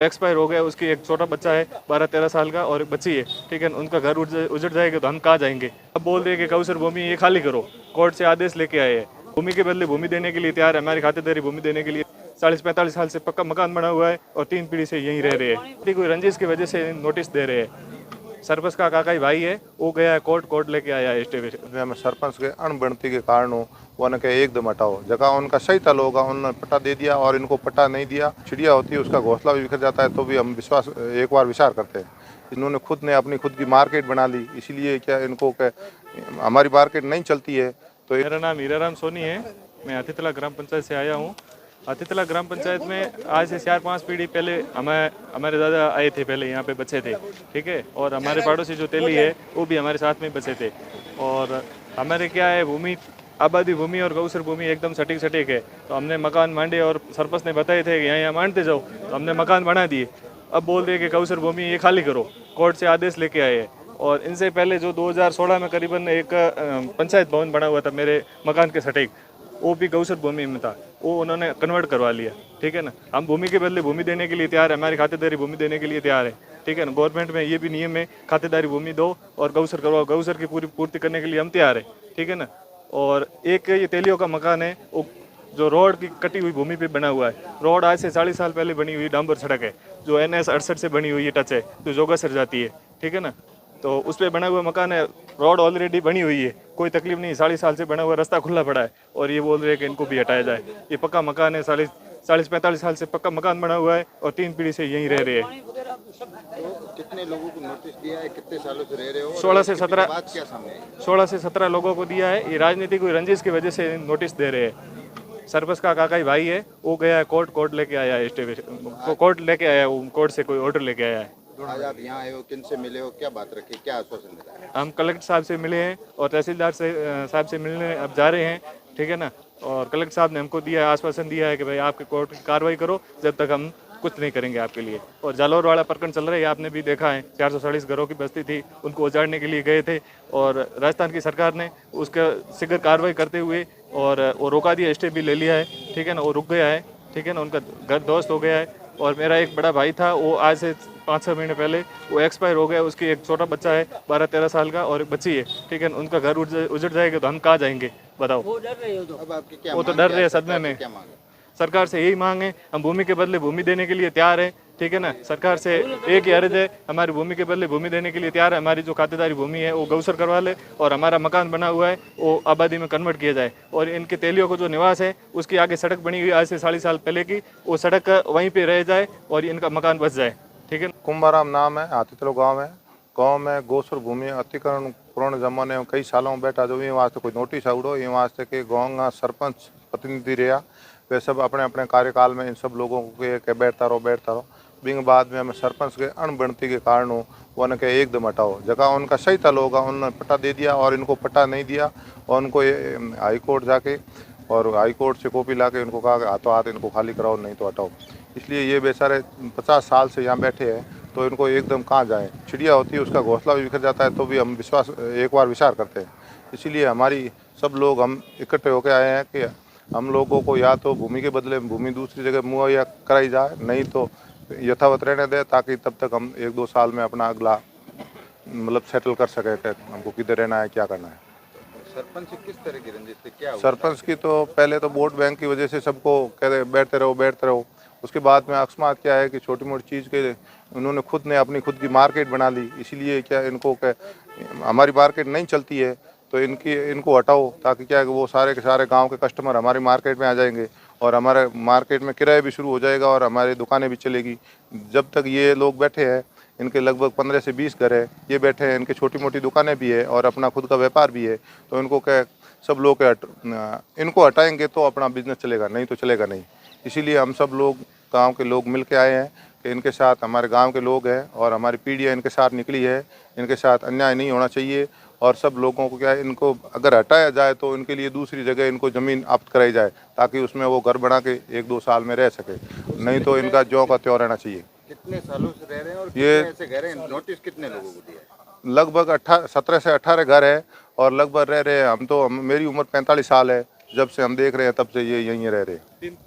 Expire हो गया, उसकी एक छोटा बच्चा है 12-13 साल का और एक बच्ची है, ठीक है। उनका घर उजड़ जाएगा तो हम कहाँ जाएंगे। अब बोल रहे हैं कि कौसर भूमि ये खाली करो, कोर्ट से आदेश लेके आए हैं। भूमि के बदले भूमि देने के लिए तैयार है, हमारी खातेदारी भूमि देने के लिए। 40-45 साल से पक्का मकान बना हुआ है और 3 पीढ़ी से यहीं रह रहे हैं। कोई रंजिश की वजह से नोटिस दे रहे हैं। सरपंच का काका ही भाई है, वो गया है कोर्ट लेके आया है स्टे पे। में सरपंच के अणबणती के कारण वन के एकदम हटाओ, जगह उनका सही तल होगा उन्होंने पट्टा दे दिया और इनको पट्टा नहीं दिया। चिड़िया होती है उसका घोंसला भी बिखर जाता है, तो भी हम विश्वास एक बार विचार करते हैं। इन्होंने खुद ने अपनी खुद की मार्केट बना ली, इसीलिए क्या इनको हमारी मार्केट नहीं चलती है। तो मेरा नाम हीराराम सोनी है, मैं अतितला ग्राम पंचायत से आया हूँ। अतितला ग्राम पंचायत में आज से 4-5 पीढ़ी पहले हमारे दादा आए थे, पहले यहाँ पे बचे थे, ठीक है। और हमारे पड़ोसी जो तेली है वो भी हमारे साथ में बचे थे। और हमारे क्या है, भूमि आबादी भूमि और गौसर भूमि एकदम सटीक है। तो हमने मकान मांडे और सरपंच ने बताए थे कि यहाँ मांडते जाओ, तो हमने मकान बना दिए। अब बोल रहे कि गौसर भूमि ये खाली करो, कोर्ट से आदेश लेके आए हैं। और इनसे पहले जो 2016 में करीबन एक पंचायत भवन बना हुआ था मेरे मकान के सटीक, वो भी गौसर भूमि में था, वो उन्होंने कन्वर्ट करवा लिया, ठीक है ना। हम भूमि के बदले भूमि देने के लिए तैयार है, हमारी खातेदारी भूमि देने के लिए तैयार है, ठीक है ना। गवर्नमेंट में ये भी नियम है, खातेदारी भूमि दो और गौसर करवाओ, गौसर की पूरी पूर्ति करने के लिए हम तैयार है, ठीक है ना। और एक ये तेलियों का मकान है, वो जो रोड की कटी हुई भूमि पे बना हुआ है। रोड आज से 40 साल पहले बनी हुई डांबर सड़क है, जो NS 68 से बनी हुई है, टच है, जो जोगासर जाती है, ठीक है ना। तो उस पर बना हुआ मकान है, रोड ऑलरेडी बनी हुई है, कोई तकलीफ नहीं। 40 साल से बना हुआ रास्ता खुला पड़ा है और ये बोल रहे हैं कि इनको भी हटाया जाए। ये पक्का मकान है, 40-45 साल से पक्का मकान बना हुआ है और 3 पीढ़ी से यहीं रह रहे हैं। तो कितने लोगों को नोटिस दिया है, कितने सालों से रह रहे हो? 16 से 17 क्या सामने आई? 16 से 17 लोगों को दिया है। ये राजनीतिक कोई रंजिश की वजह से नोटिस दे रहे हैं। सरपंच का काका ही भाई है, वो गया है कोर्ट लेके आया है, स्टे कोर्ट लेके आया है, कोर्ट से कोई ऑर्डर लेके आया है। आज आप यहाँ आए हो, किन से मिले हो, क्या बात रखी, क्या आश्वासन मिला है? हम कलेक्टर साहब से मिले हैं और तहसीलदार साहब से मिलने अब जा रहे हैं, ठीक है ना। और कलेक्टर साहब ने हमको दिया है, आश्वासन दिया है कि भाई आपके कोर्ट की कार्रवाई करो, जब तक हम कुछ नहीं करेंगे आपके लिए। और जालौर वाला प्रकरण चल रहा है, आपने भी देखा है, 440 घरों की बस्ती थी, उनको उजाड़ने के लिए गए थे और राजस्थान की सरकार ने उसका शीघ्र कार्रवाई करते हुए और वो रोका दिया, स्टे भी ले लिया है, ठीक है ना। वो रुक गया है, ठीक है ना, उनका घर ध्वस्त हो गया है। और मेरा एक बड़ा भाई था, वो आज से 5-6 महीने पहले वो एक्सपायर हो गया, उसकी एक छोटा बच्चा है 12-13 साल का और एक बच्ची है, ठीक है। उनका घर उजड़ जाएगा तो हम कहाँ जाएंगे, बताओ। वो डर रहे हो तो अब आपकी क्या वो तो मांग डर है? रहे हैं सदमे में। क्या मांग है? सरकार से यही मांग है, हम भूमि के बदले भूमि देने के लिए तैयार है, ठीक है ना। सरकार से एक ही अर्ज है, हमारी भूमि के बदले भूमि देने के लिए तैयार है। हमारी जो खातेदारी भूमि है वो गौसर करवा ले और हमारा मकान बना हुआ है वो आबादी में कन्वर्ट किया जाए। और इनके तेलियों को जो निवास है उसकी आगे सड़क बनी हुई आज से 40 साल पहले की, वो सड़क वहीं पर रह जाए और इनका मकान बच जाए, ठीक है। कुंभाराम नाम है, हाथीतलो गाँव है। गाँव में गौसर भूमि अतिक्रमण पुराने जमाने में कई सालों में बैठा, जो ये वास्ते कोई नोटिस आवड़ो, ये वास्ते के गाँव का सरपंच प्रतिनिधि रहा, वे सब अपने अपने कार्यकाल में इन सब लोगों को के बैठता रहो। बिंग बाद में हमें सरपंच के अणबणती के कारण वन के एकदम हटाओ, जगह उनका सही तल होगा उन्होंने पट्टा दे दिया और इनको पट्टा नहीं दिया। और उनको हाई कोर्ट जाके और हाई कोर्ट से कॉपी ला के उनको कहा कि हाथों हाथ इनको खाली कराओ, नहीं तो हटाओ। इसलिए ये बेचारे 50 साल से यहाँ बैठे हैं, तो इनको एकदम कहाँ जाए। चिड़िया होती है उसका घोंसला भी बिखर जाता है, तो भी हम एक बार विचार करते हैं। इसीलिए हमारी सब लोग हम इकट्ठे होकर आए हैं कि हम लोगों को या तो भूमि के बदले भूमि दूसरी जगह मुहैया कराई जाए, नहीं तो यथावत रहने दें, ताकि तब तक हम 1-2 साल में अपना अगला मतलब सेटल कर सके कि हमको किधर रहना है, क्या करना है। सरपंच किस तरह की रंजिश थी, क्या हुआ? सरपंच की तो पहले तो वोट बैंक की वजह से सबको कहते बैठते रहो। उसके बाद में अकस्मात क्या है कि छोटी मोटी चीज़ के उन्होंने खुद ने अपनी खुद की मार्केट बना ली, इसीलिए क्या इनको हमारी मार्केट नहीं चलती है, तो इनको हटाओ, ताकि क्या है कि वो सारे के सारे गांव के कस्टमर हमारी मार्केट में आ जाएंगे और हमारे मार्केट में किराया भी शुरू हो जाएगा और हमारी दुकानें भी चलेगी। जब तक ये लोग बैठे हैं, इनके लगभग 15 से 20 घर है, ये बैठे हैं, इनके छोटी मोटी दुकानें भी है और अपना खुद का व्यापार भी है, तो इनको क्या सब लोग इनको हटाएंगे तो अपना बिजनेस चलेगा, नहीं तो चलेगा नहीं। इसीलिए हम सब लोग गाँव के लोग मिल के आए हैं कि इनके साथ हमारे गाँव के लोग हैं और हमारी पीढ़ियाँ इनके साथ निकली है, इनके साथ अन्याय नहीं होना चाहिए। और सब लोगों को क्या है, इनको अगर हटाया जाए तो इनके लिए दूसरी जगह इनको ज़मीन आप्त कराई जाए, ताकि उसमें वो घर बना के 1-2 साल में रह सके, नहीं तो इनका ज्यों का त्यों रहना चाहिए। कितने सालों से रह रहे हैं और ये कितने ऐसे घर हैं? नोटिस कितने लोगों को दिया है? लगभग 17 से 18 घर है और लगभग रह रहे हैं। मेरी उम्र 45 साल है, जब से हम देख रहे हैं तब से ये यहीं रह रहे हैं।